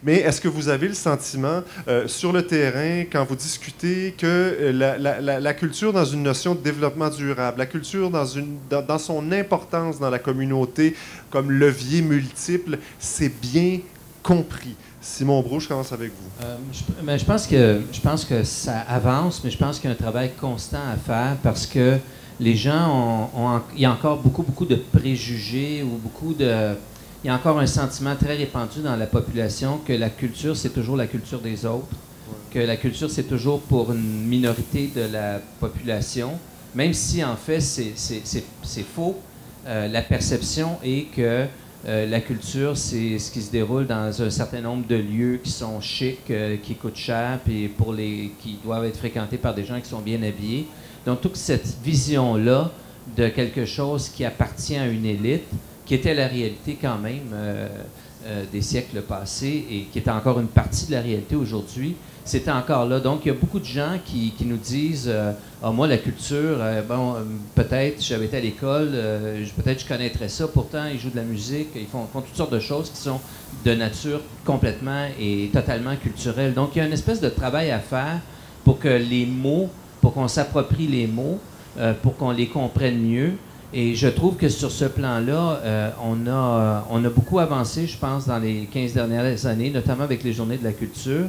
Mais est-ce que vous avez le sentiment, sur le terrain, quand vous discutez, que la culture dans une notion de développement durable, la culture dans son importance dans la communauté comme levier multiple, c'est bien compris? Simon Brault, je commence avec vous. Je pense que ça avance, mais je pense qu'il y a un travail constant à faire parce que les gens il y a encore beaucoup de préjugés ou il y a encore un sentiment très répandu dans la population que la culture, c'est toujours la culture des autres, que la culture, c'est toujours pour une minorité de la population, même si en fait c'est faux. La perception est que la culture, c'est ce qui se déroule dans un certain nombre de lieux qui sont chics, qui coûtent cher, puis qui doivent être fréquentés par des gens qui sont bien habillés. Donc, toute cette vision-là de quelque chose qui appartient à une élite, qui était la réalité quand même des siècles passés et qui est encore une partie de la réalité aujourd'hui, c'était encore là. Donc, il y a beaucoup de gens qui nous disent moi, la culture, peut-être, j'avais été à l'école, peut-être je connaîtrais ça. Pourtant, ils jouent de la musique, ils font toutes sortes de choses qui sont de nature complètement et totalement culturelle. Donc, il y a une espèce de travail à faire pour que pour qu'on s'approprie les mots, pour qu'on les comprenne mieux. Et je trouve que sur ce plan-là, on a beaucoup avancé, je pense, dans les 15 dernières années, notamment avec les Journées de la culture.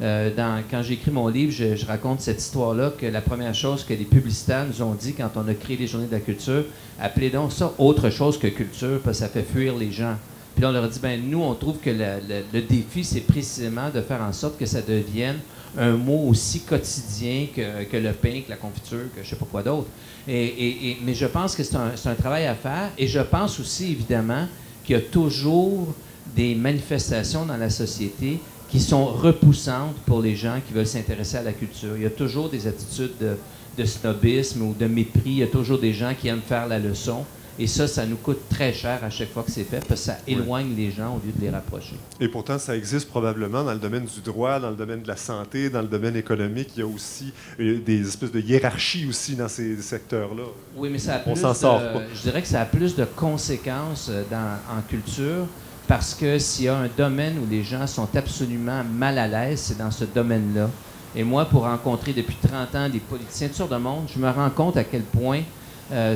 Quand j'ai écrit mon livre, je raconte cette histoire-là, que la première chose que les publicitaires nous ont dit quand on a créé les Journées de la culture, appelez donc ça autre chose que culture, parce que ça fait fuir les gens. Puis là, on leur a dit, nous, on trouve que le défi, c'est précisément de faire en sorte que ça devienne un mot aussi quotidien que le pain, que la confiture, que je sais pas quoi d'autre. Mais je pense que c'est un travail à faire, et je pense aussi, évidemment, qu'il y a toujours des manifestations dans la société qui sont repoussantes pour les gens qui veulent s'intéresser à la culture. Il y a toujours des attitudes de snobisme ou de mépris. Il y a toujours des gens qui aiment faire la leçon. Et ça nous coûte très cher à chaque fois que c'est fait, parce que ça éloigne les gens au lieu de les rapprocher. Et pourtant, ça existe probablement dans le domaine du droit, dans le domaine de la santé, dans le domaine économique. Il y a aussi des espèces de hiérarchies aussi dans ces secteurs-là. Oui, mais ça a plus on s'en sort pas. Je dirais que ça a plus de conséquences en culture, parce que s'il y a un domaine où les gens sont absolument mal à l'aise, c'est dans ce domaine-là. Et moi, pour rencontrer depuis 30 ans des politiciens de toutes sortes de monde, je me rends compte à quel point,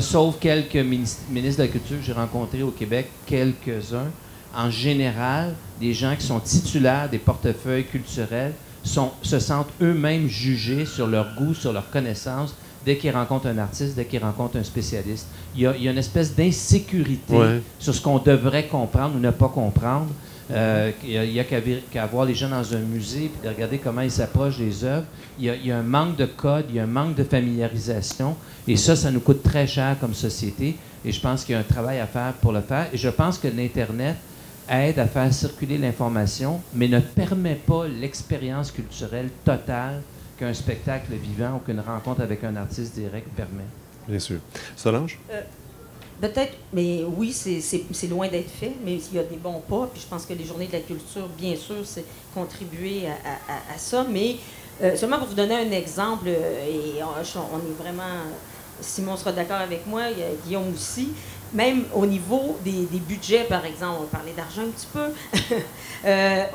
sauf quelques ministres de la Culture que j'ai rencontrés au Québec, quelques-uns, en général, des gens qui sont titulaires des portefeuilles culturels se sentent eux-mêmes jugés sur leur goût, sur leur connaissance, dès qu'ils rencontrent un artiste, dès qu'ils rencontrent un spécialiste. Il y a une espèce d'insécurité sur ce qu'on devrait comprendre ou ne pas comprendre. Il n'y a qu'à voir les gens dans un musée et de regarder comment ils s'approchent des œuvres. Il y a un manque de code, il y a un manque de familiarisation. Et ça nous coûte très cher comme société. Et je pense qu'il y a un travail à faire pour le faire. Et je pense que l'Internet aide à faire circuler l'information, mais ne permet pas l'expérience culturelle totale qu'un spectacle vivant ou qu'une rencontre avec un artiste direct permet. Bien sûr. Solange? Peut-être, mais oui, c'est loin d'être fait, mais il y a des bons pas. Puis je pense que les Journées de la culture, bien sûr, c'est contribuer à ça. Mais seulement pour vous donner un exemple, et on est vraiment... Simon sera d'accord avec moi, Guillaume aussi. Même au niveau des budgets, par exemple, on va parler d'argent un petit peu.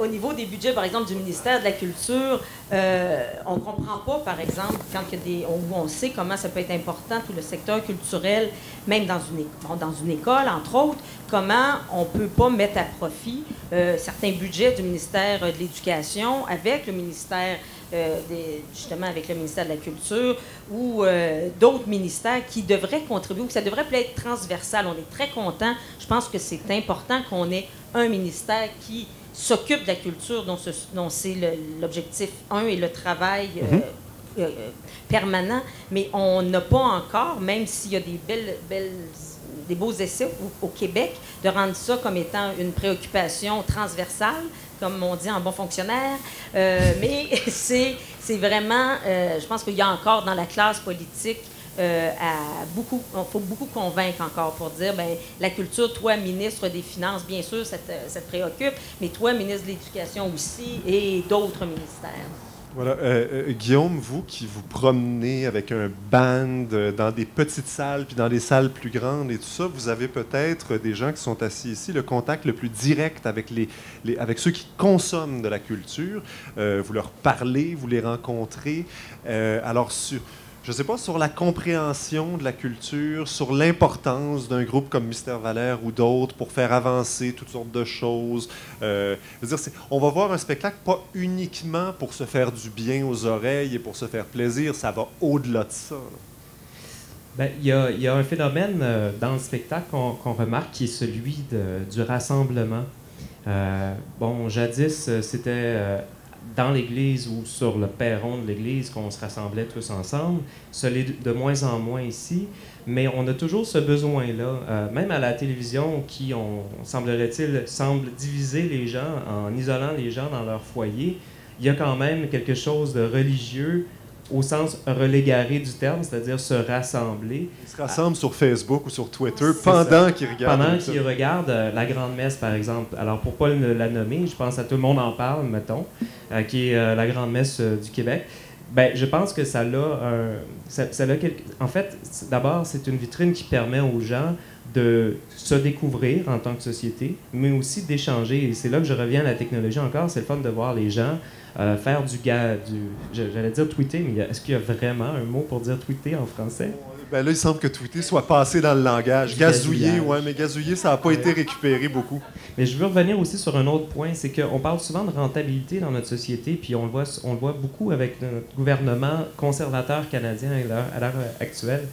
Au niveau des budgets, par exemple, du ministère de la Culture, on ne comprend pas, par exemple, quand il y a on sait comment ça peut être important, tout le secteur culturel, même dans une école, entre autres, comment on ne peut pas mettre à profit certains budgets du ministère de l'Éducation avec le ministère justement avec le ministère de la Culture ou d'autres ministères qui devraient contribuer, ou que ça devrait être transversal. On est très contents. Je pense que c'est important qu'on ait un ministère qui s'occupe de la culture, dont c'est l'objectif 1 et le travail permanent. Mais on n'a pas encore, même s'il y a des beaux essais au Québec, de rendre ça comme étant une préoccupation transversale, comme on dit en bon fonctionnaire. Mais c'est vraiment, je pense qu'il y a encore dans la classe politique, il faut beaucoup convaincre encore pour dire, la culture, toi, ministre des Finances, bien sûr, ça te préoccupe, mais toi, ministre de l'Éducation aussi, et d'autres ministères. Voilà. Guillaume, vous qui vous promenez avec un band dans des petites salles puis dans des salles plus grandes et tout ça, vous avez peut-être des gens qui sont assis ici, le contact le plus direct avec, avec ceux qui consomment de la culture. Vous leur parlez, vous les rencontrez. Alors, je ne sais pas, sur la compréhension de la culture, sur l'importance d'un groupe comme Mystère Valère ou d'autres pour faire avancer toutes sortes de choses. Je veux dire, on va voir un spectacle pas uniquement pour se faire du bien aux oreilles et pour se faire plaisir, ça va au-delà de ça. Ben, il y a un phénomène dans le spectacle qu'on remarque qui est celui du rassemblement. Bon, jadis, c'était dans l'église ou sur le perron de l'église qu'on se rassemblait tous ensemble. Ce l'est de moins en moins ici, mais on a toujours ce besoin-là. Même à la télévision, qui, semblerait-il, semble diviser les gens en isolant les gens dans leur foyer, il y a quand même quelque chose de religieux au sens relégaré du terme, c'est-à-dire se rassembler. Ils se rassemblent sur Facebook ou sur Twitter pendant qu'ils regardent. Pendant qu'ils regardent la Grande Messe, par exemple. Alors, pour ne pas la nommer, je pense à Tout le monde en parle, mettons, qui est la Grande Messe du Québec. Ben, je pense que ça a En fait, d'abord, c'est une vitrine qui permet aux gens de se découvrir en tant que société, mais aussi d'échanger. Et c'est là que je reviens à la technologie encore. C'est le fun de voir les gens faire j'allais dire tweeter, mais est-ce qu'il y a vraiment un mot pour dire tweeter en français? Ben là, il semble que tweeter soit passé dans le langage. Gazouiller, ouais, mais gazouiller, ça n'a pas été récupéré beaucoup. Mais je veux revenir aussi sur un autre point, c'est qu'on parle souvent de rentabilité dans notre société, puis on le voit beaucoup avec notre gouvernement conservateur canadien à l'heure actuelle.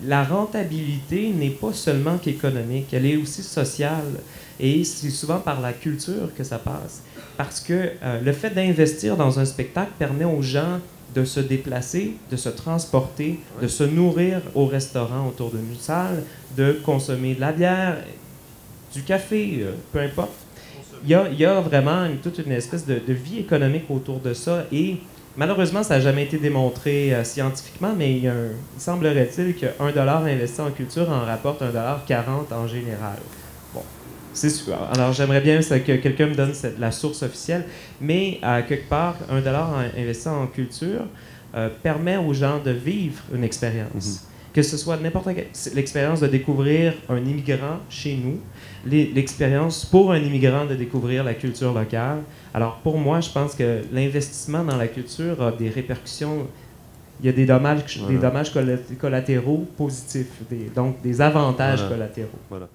La rentabilité n'est pas seulement qu'économique, elle est aussi sociale. Et c'est souvent par la culture que ça passe. Parce que le fait d'investir dans un spectacle permet aux gens de se déplacer, de se transporter, de se nourrir au restaurant autour d'une salle, de consommer de la bière, du café, peu importe. Il y a vraiment toute une espèce de vie économique autour de ça. Et malheureusement, ça n'a jamais été démontré scientifiquement, mais il semblerait-il que $1 investi en culture en rapporte $1,40 en général. Bon, c'est sûr. Alors, j'aimerais bien que quelqu'un me donne la source officielle, mais quelque part, $1 investi en culture permet aux gens de vivre une expérience. Que ce soit n'importe quelle l'expérience de découvrir un immigrant chez nous, l'expérience pour un immigrant de découvrir la culture locale. Alors pour moi, je pense que l'investissement dans la culture a des répercussions. Il y a des dommages collatéraux positifs, donc des avantages collatéraux. Voilà.